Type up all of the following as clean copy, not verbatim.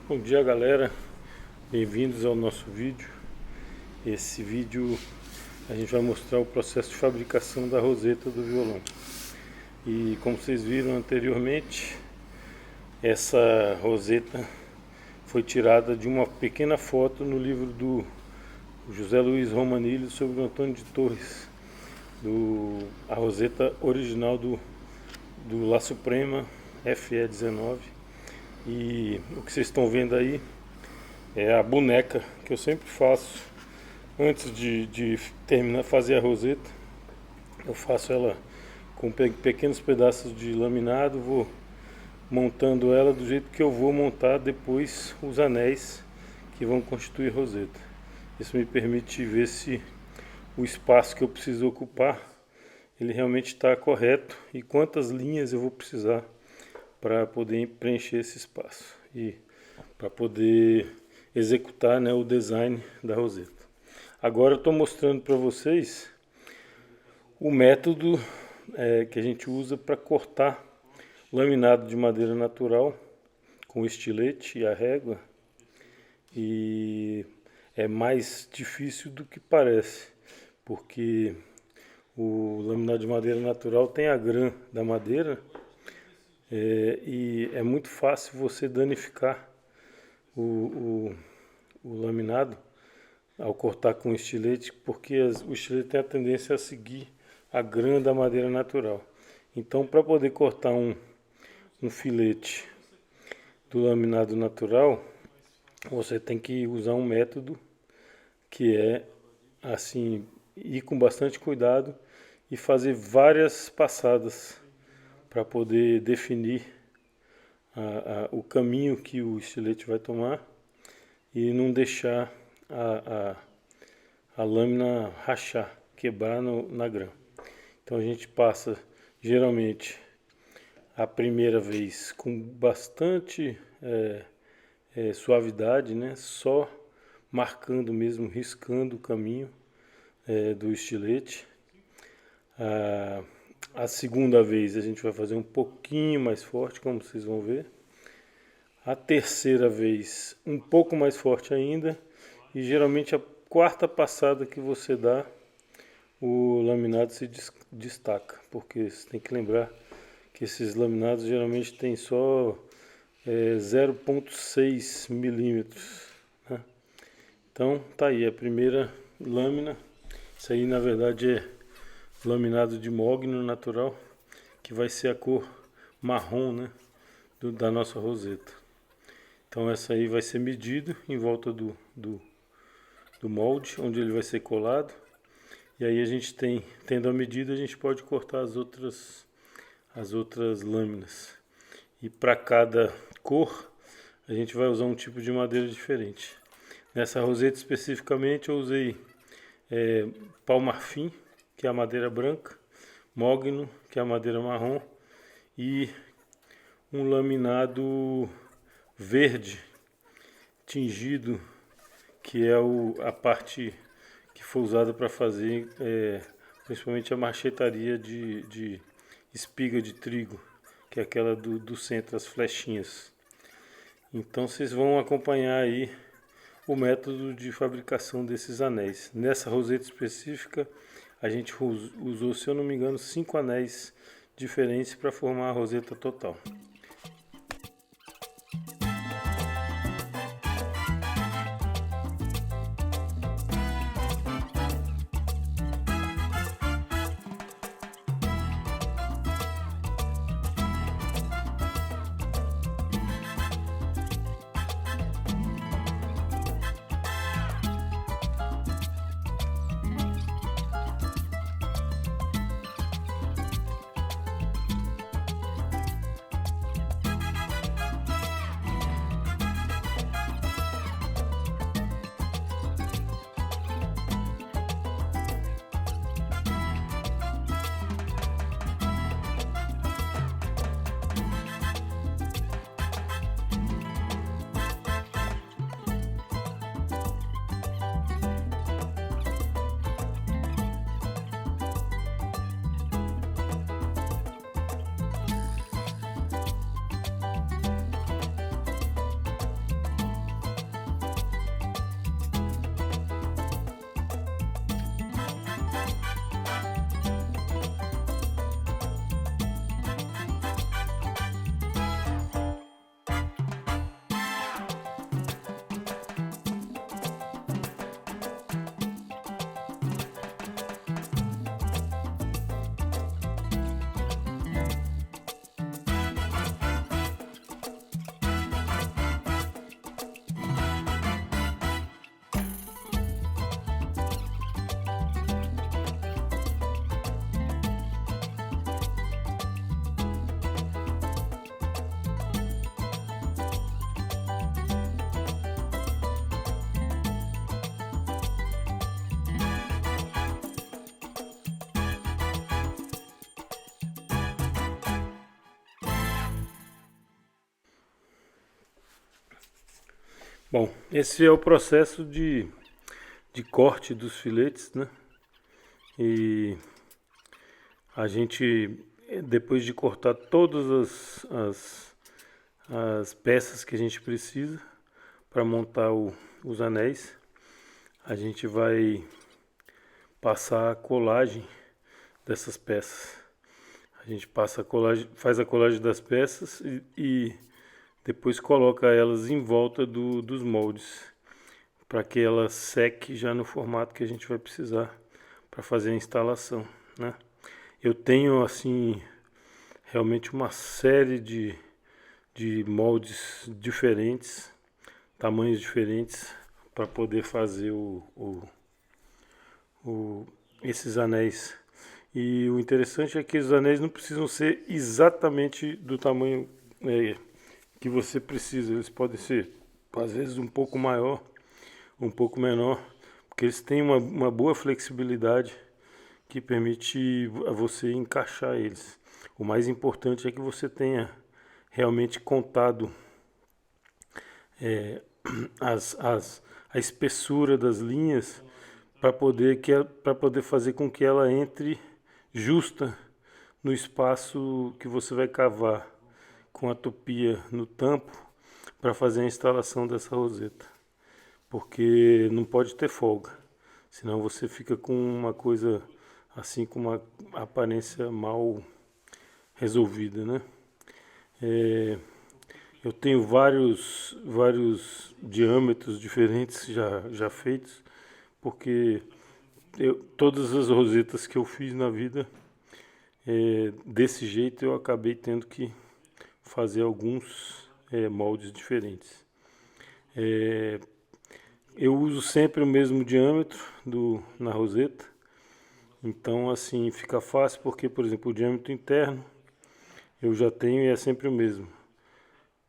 Bom dia, galera, bem-vindos ao nosso vídeo. Esse vídeo a gente vai mostrar o processo de fabricação da roseta do violão. E como vocês viram anteriormente, essa roseta foi tirada de uma pequena foto no livro do José Luiz Romanilli sobre o Antônio de Torres, a roseta original do La Suprema FE19. E o que vocês estão vendo aí é a boneca que eu sempre faço antes de terminar fazer a roseta. Eu faço ela com pequenos pedaços de laminado, vou montando ela do jeito que eu vou montar depois os anéis que vão constituir a roseta. Isso me permite ver se o espaço que eu preciso ocupar ele realmente está correto e quantas linhas eu vou precisar para poder preencher esse espaço e para poder executar, né, o design da roseta. Agora eu estou mostrando para vocês o método que a gente usa para cortar laminado de madeira natural com o estilete e a régua, e é mais difícil do que parece, porque o laminado de madeira natural tem a grã da madeira. E é muito fácil você danificar o laminado ao cortar com estilete, porque o estilete tem a tendência a seguir a grã da madeira natural. Então, para poder cortar um filete do laminado natural, você tem que usar um método que é assim, ir com bastante cuidado e fazer várias passadas para poder definir o caminho que o estilete vai tomar e não deixar a lâmina rachar, quebrar na grã. Então a gente passa geralmente a primeira vez com bastante suavidade, né? Só marcando mesmo, riscando o caminho do estilete. A segunda vez a gente vai fazer um pouquinho mais forte, como vocês vão ver. A terceira vez um pouco mais forte ainda. E geralmente a quarta passada que você dá, o laminado se destaca. Porque você tem que lembrar que esses laminados geralmente tem só 0,6 milímetros. Né? Então tá aí a primeira lâmina. Isso aí na verdade é laminado de mogno natural, que vai ser a cor marrom, né, da nossa roseta. Então essa aí vai ser medido em volta do molde, onde ele vai ser colado. E aí a gente tendo a medida, a gente pode cortar as outras lâminas. E para cada cor, a gente vai usar um tipo de madeira diferente. Nessa roseta especificamente eu usei pau-marfim, que é a madeira branca, mogno, que é a madeira marrom, e um laminado verde tingido, que é a parte que foi usada para fazer principalmente a marchetaria de espiga de trigo, que é aquela do centro, as flechinhas. Então vocês vão acompanhar aí o método de fabricação desses anéis. Nessa roseta específica, a gente usou, se eu não me engano, 5 anéis diferentes para formar a roseta total. Bom, esse é o processo de corte dos filetes, né? E a gente, depois de cortar todas as peças que a gente precisa para montar os anéis, a gente vai passar a colagem dessas peças. A gente passa a colagem, faz a colagem das peças e depois coloca elas em volta dos moldes, para que ela seque já no formato que a gente vai precisar para fazer a instalação, né? Eu tenho assim realmente uma série de moldes diferentes, tamanhos diferentes, para poder fazer esses anéis. E o interessante é que os anéis não precisam ser exatamente do tamanho que você precisa. Eles podem ser, às vezes, um pouco maior, um pouco menor, porque eles têm uma boa flexibilidade que permite a você encaixar eles. O mais importante é que você tenha realmente contado a espessura das linhas para poder fazer com que ela entre justa no espaço que você vai cavar com a tupia no tampo para fazer a instalação dessa roseta. Porque não pode ter folga, senão você fica com uma coisa assim, com uma aparência mal resolvida, né? Eu tenho vários diâmetros diferentes já feitos, porque todas as rosetas que eu fiz na vida, desse jeito eu acabei tendo que fazer alguns moldes diferentes. Eu uso sempre o mesmo diâmetro na roseta, então assim fica fácil porque, por exemplo, o diâmetro interno eu já tenho e é sempre o mesmo.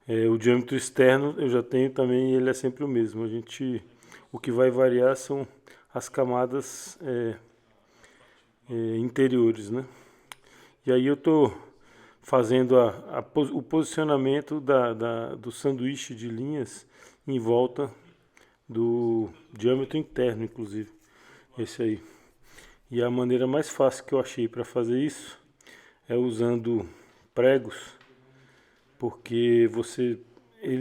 O diâmetro externo eu já tenho também e ele é sempre o mesmo. O que vai variar são as camadas interiores, né? E aí eu estou fazendo o posicionamento do sanduíche de linhas em volta do diâmetro interno, inclusive, esse aí. E a maneira mais fácil que eu achei para fazer isso é usando pregos, porque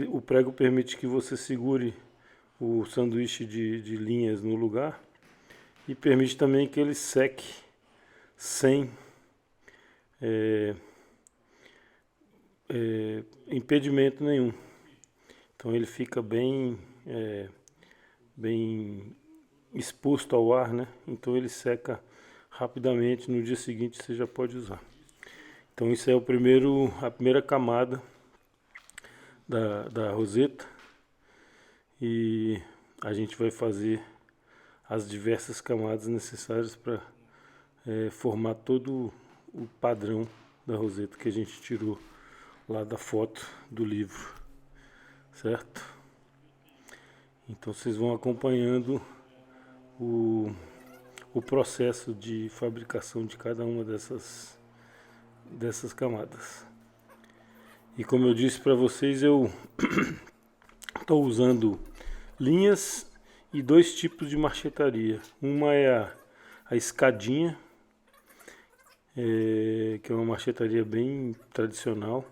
o prego permite que você segure o sanduíche de linhas no lugar e permite também que ele seque sem impedimento nenhum. Então ele fica bem exposto ao ar, né? Então ele seca rapidamente, no dia seguinte você já pode usar. Então isso é a primeira camada da roseta, e a gente vai fazer as diversas camadas necessárias para formar todo o padrão da roseta que a gente tirou lá da foto do livro, certo? Então vocês vão acompanhando o processo de fabricação de cada uma dessas camadas. E como eu disse para vocês, eu estou usando linhas e dois tipos de marchetaria. Uma é a escadinha, que é uma marchetaria bem tradicional,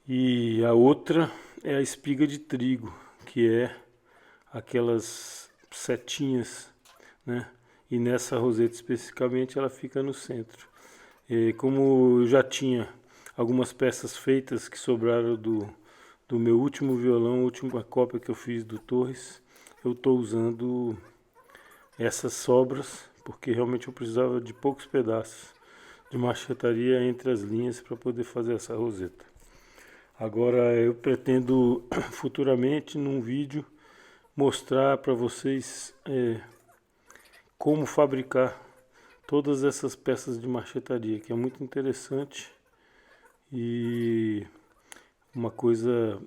e a outra é a espiga de trigo, que é aquelas setinhas, né? E nessa roseta especificamente ela fica no centro. Como eu já tinha algumas peças feitas que sobraram do meu último violão, a última cópia que eu fiz do Torres, eu estou usando essas sobras, porque realmente eu precisava de poucos pedaços de marchetaria entre as linhas para poder fazer essa roseta. Agora eu pretendo futuramente num vídeo mostrar para vocês como fabricar todas essas peças de marchetaria, que é muito interessante e uma coisa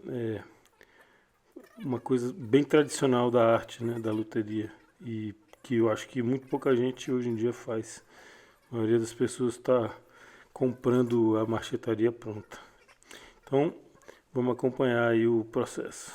bem tradicional da arte, né, da luteria, e que eu acho que muito pouca gente hoje em dia faz. A maioria das pessoas está comprando a marchetaria pronta. Então, vamos acompanhar aí o processo.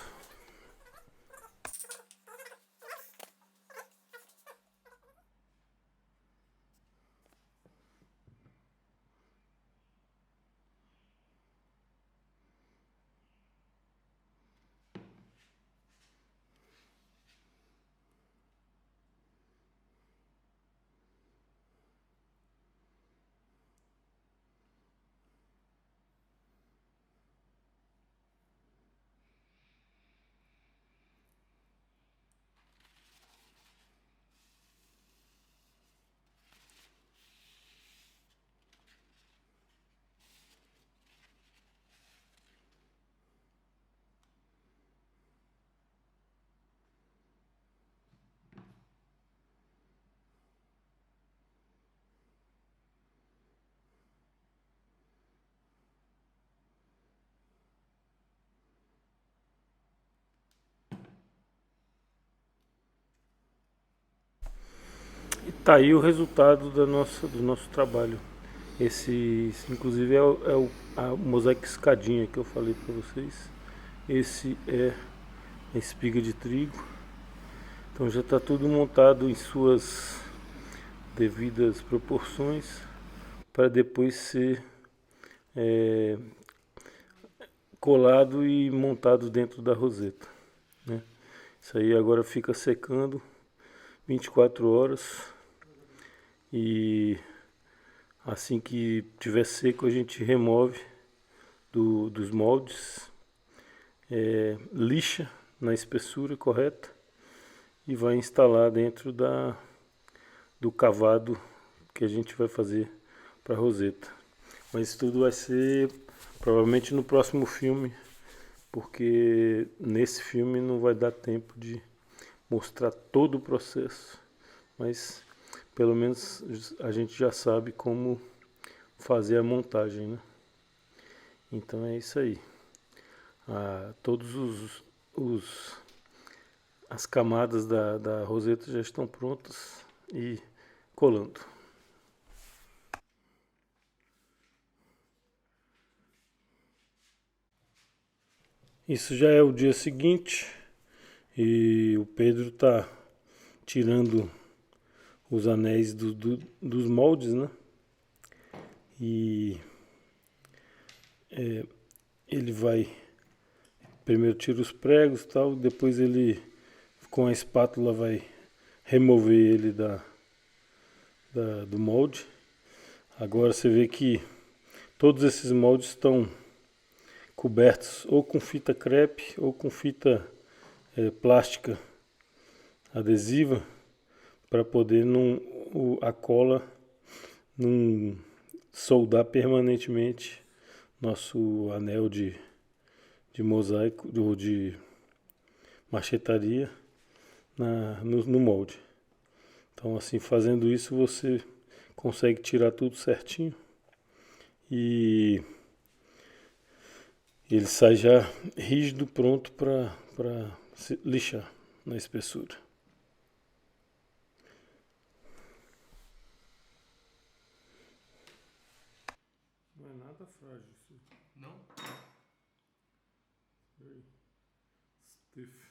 Tá aí o resultado do nosso trabalho. Esse, inclusive, a mosaico escadinha que eu falei para vocês. Esse é a espiga de trigo. Então já está tudo montado em suas devidas proporções para depois ser é, colado e montado dentro da roseta, né? Isso aí agora fica secando 24 horas e assim que tiver seco a gente remove dos moldes, lixa na espessura correta e vai instalar dentro do cavado que a gente vai fazer para a roseta. Mas isso tudo vai ser provavelmente no próximo filme, porque nesse filme não vai dar tempo de mostrar todo o processo, mas pelo menos a gente já sabe como fazer a montagem, né? Então é isso aí. Todos as camadas da roseta já estão prontas e colando. Isso já é o dia seguinte e o Pedro está tirando os anéis dos moldes, né? E ele vai primeiro tira os pregos e tal, depois ele com a espátula vai remover ele do molde. Agora você vê que todos esses moldes estão cobertos ou com fita crepe ou com fita plástica adesiva para poder a cola não soldar permanentemente nosso anel de mosaico ou de marchetaria no molde. Então assim, fazendo isso você consegue tirar tudo certinho e ele sai já rígido, pronto para lixar na espessura. Não é nada frágil isso. Não? Very stiff.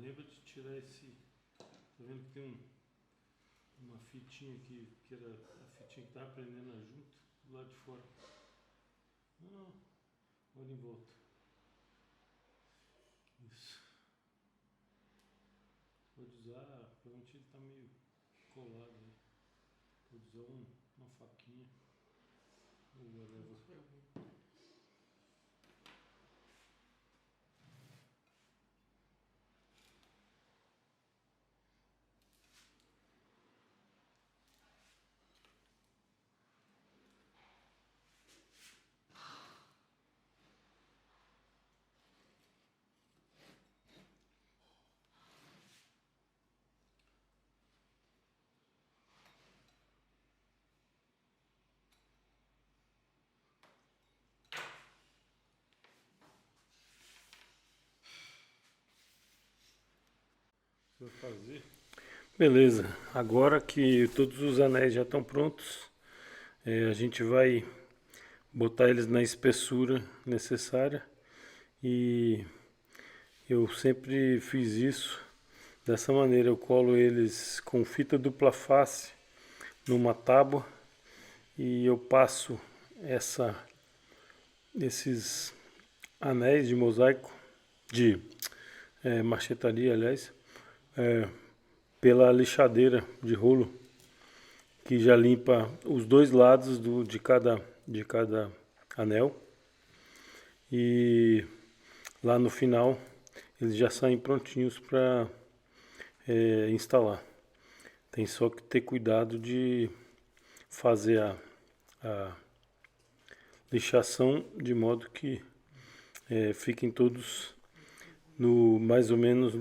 Lembra de tirar esse. Tá vendo que tem uma fitinha aqui, que era a fitinha que estava prendendo a junta, do lado de fora. Não, olha em volta. Isso. Pode usar, provavelmente ele está meio colado aí. Pode usar uma faquinha. Ou whatever. Vou fazer. Beleza, agora que todos os anéis já estão prontos, a gente vai botar eles na espessura necessária e eu sempre fiz isso dessa maneira. Eu colo eles com fita dupla face numa tábua e eu passo esses anéis de mosaico, de marchetaria, aliás, pela lixadeira de rolo que já limpa os dois lados de cada anel. E lá no final eles já saem prontinhos para instalar. Tem só que ter cuidado de fazer a lixação de modo que fiquem todos mais ou menos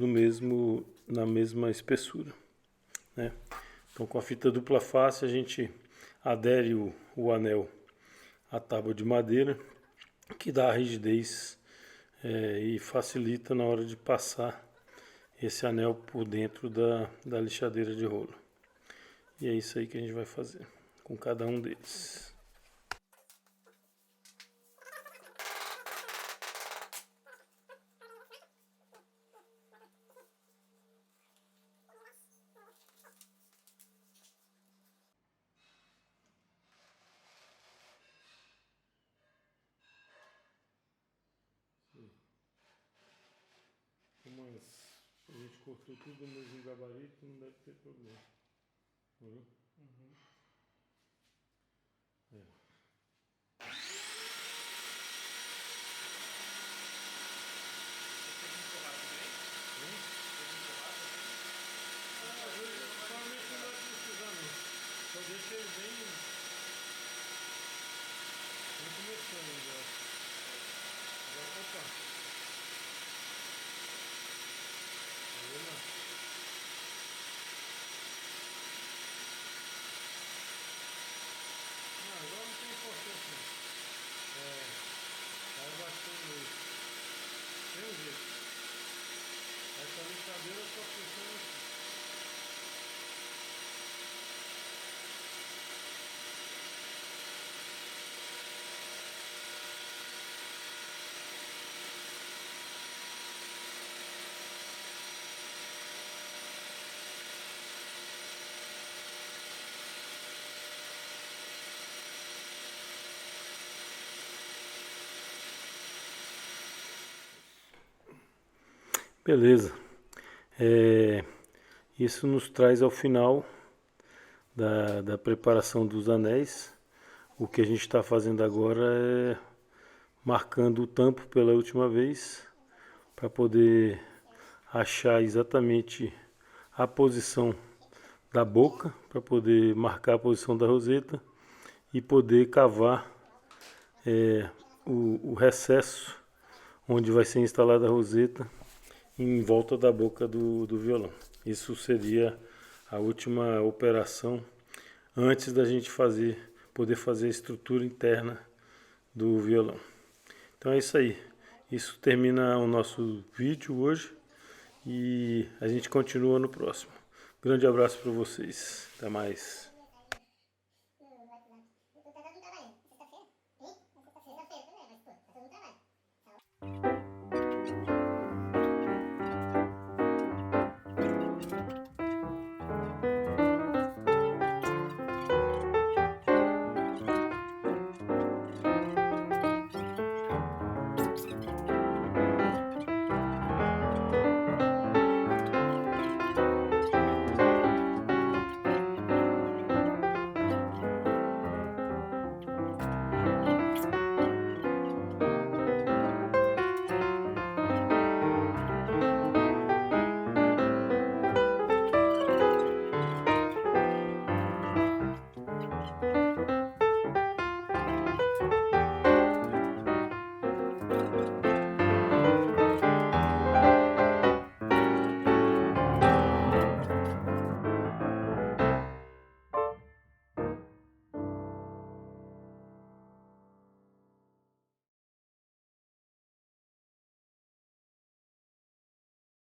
na mesma espessura, né? Então, com a fita dupla face a gente adere o anel à tábua de madeira, que dá a rigidez e facilita na hora de passar esse anel por dentro da lixadeira de rolo. E é isso aí que a gente vai fazer com cada um deles. Mas a gente cortou tudo no mesmo gabarito, não deve ter problema. Uhum. Só deixa ele bem começando já. Opa. Vamos lá. Agora não tem importância não. Vai baixando isso. Tem um jeito. Essa lixadeira só funciona assim. Beleza. Isso nos traz ao final da preparação dos anéis. O que a gente está fazendo agora é marcando o tampo pela última vez para poder achar exatamente a posição da boca, para poder marcar a posição da roseta e poder cavar o recesso onde vai ser instalada a roseta em volta da boca do violão. Isso seria a última operação antes da gente poder fazer a estrutura interna do violão. Então é isso aí. Isso termina o nosso vídeo hoje e a gente continua no próximo. Grande abraço para vocês. Até mais. Sexta-feira? Sexta-feira também, mas pô, tá todo trabalho.